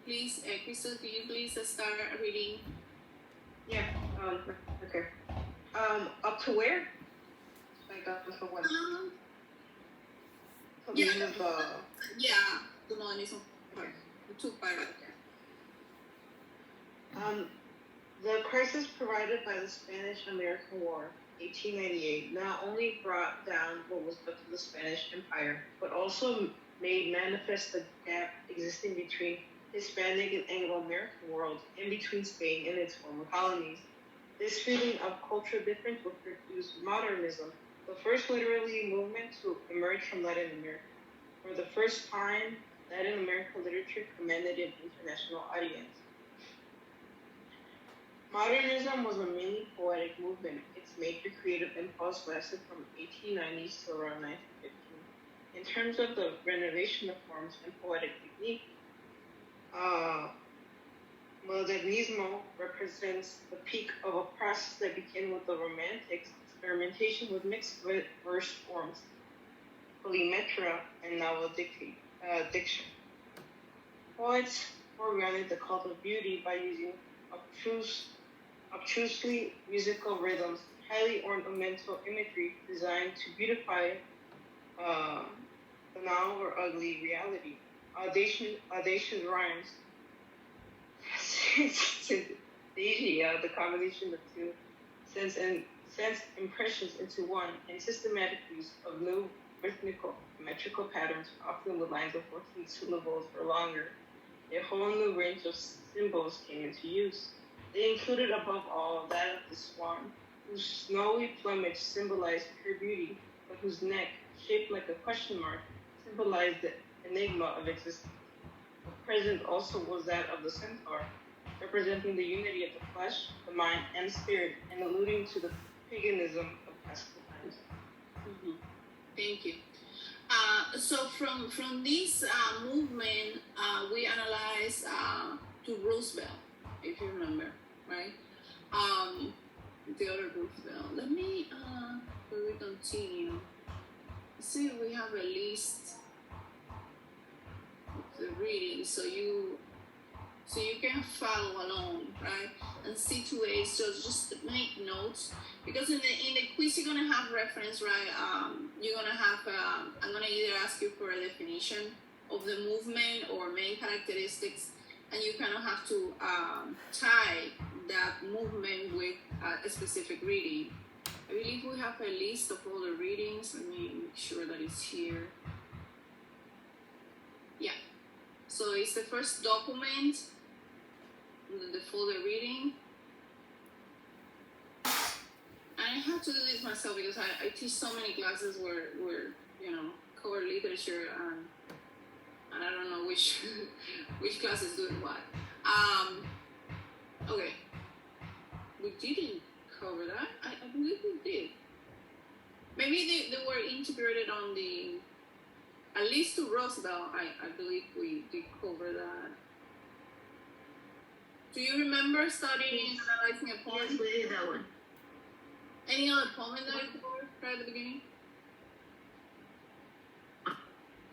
please, Crystal, could you please start reading? Yeah. Okay. Up to where? Like up to when? So the end of Yeah, the modernism part. The two part. The crisis provided by the Spanish-American War, 1898, not only brought down what was left of the Spanish Empire, but also made manifest the gap existing between Hispanic and Anglo-American worlds and between Spain and its former colonies. This feeling of cultural difference would produce modernism, the first literary movement to emerge from Latin America. For the first time, Latin American literature commanded an international audience. Modernism was a mainly poetic movement. Its major creative impulse lasted from 1890s to around 1915. In terms of the renovation of forms and poetic technique, Modernismo represents the peak of a process that began with the Romantics' experimentation with mixed verse forms, polymetra, and novel diction. Poets foregrounded the cult of beauty by using obtusely musical rhythms, highly ornamental imagery designed to beautify banal or ugly reality. Audacious rhymes, the combination of two sense impressions into one, and systematic use of new rhythmical, metrical patterns, often with lines of 14 syllables or longer. A whole new range of symbols came into use. They included, above all, that of the swan, whose snowy plumage symbolized pure beauty, but whose neck, shaped like a question mark, symbolized the enigma of existence. Present also was that of the centaur, representing the unity of the flesh, the mind, and the spirit, and alluding to the paganism of classical times. Mm-hmm. Thank you. So from this movement, we analyze Roosevelt, if you remember, right? The other Roosevelt. Let me, before we continue, see if we have a list of the reading, so you can follow along, right? And see two ways. So just make notes, because in the quiz you're gonna have reference, right? You're gonna have I'm gonna either ask you for a definition of the movement or main characteristics, and you kind of have to tie that movement with a specific reading. I believe we have a list of all the readings. Let me make sure that it's here. Yeah. So it's the first document, the folder reading. I have to do this myself because I teach so many classes where cover literature and I don't know which class is doing what. Okay, we didn't cover that. I believe we did. Maybe they were integrated on the, at least to Roosevelt. I believe we did cover that. Do you remember studying analyzing a poem? Yes, we did that one. Any other poem that you covered right at the beginning?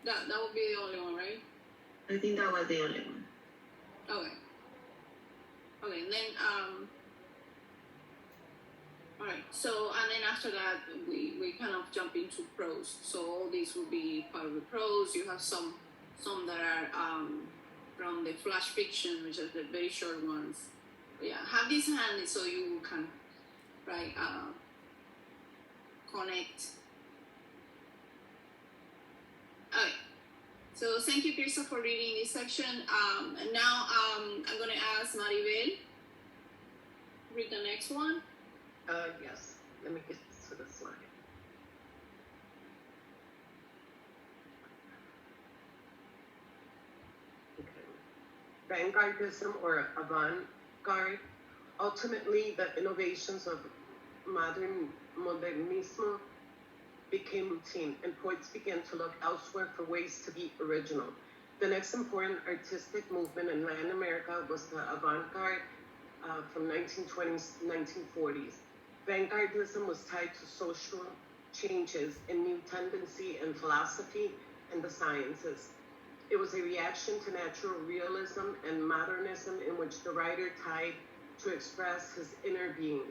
That would be the only one, right? I think that was the only one. Okay. Okay, and then all right. So and then after that, we kind of jump into prose. So all these will be part of the prose. You have some that are from the flash fiction, which are the very short ones. But yeah, have this handy so you can connect. Okay. So thank you, Kirsta, for reading this section. And now I'm going to ask Maribel. Read the next one. Yes. Let me get to the slide. Okay. Vanguardism or avant-garde, ultimately the innovations of modernismo became routine, and poets began to look elsewhere for ways to be original. The next important artistic movement in Latin America was the avant-garde from 1920s to 1940s. Vanguardism was tied to social changes in new tendency in philosophy and the sciences. It was a reaction to natural realism and modernism in which the writer tried to express his inner being.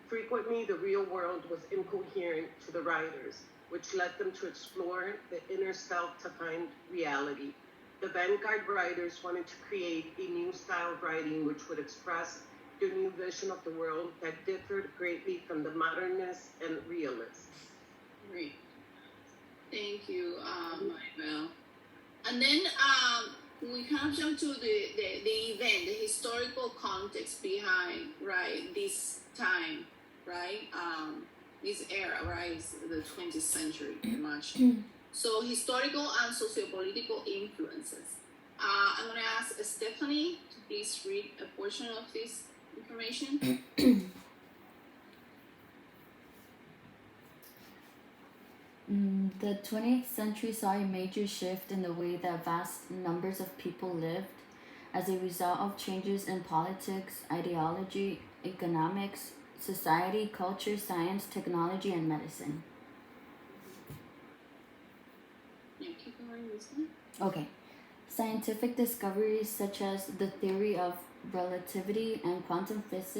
Frequently, the real world was incoherent to the writers, which led them to explore the inner self to find reality. The vanguard writers wanted to create a new style of writing which would express their new vision of the world that differed greatly from the modernists and realists. Great. Thank you, Maribel. And then we kind of jump to the event, the historical context behind, right, this time, right? This era, right? It's the 20th century, pretty much. So historical and sociopolitical influences. I'm going to ask Stephanie to please read a portion of this information. The 20th century saw a major shift in the way that vast numbers of people lived as a result of changes in politics, ideology, economics, society, culture, science, technology, and medicine. Yeah, keep going, listen. Okay. Scientific discoveries such as the theory of relativity and quantum physics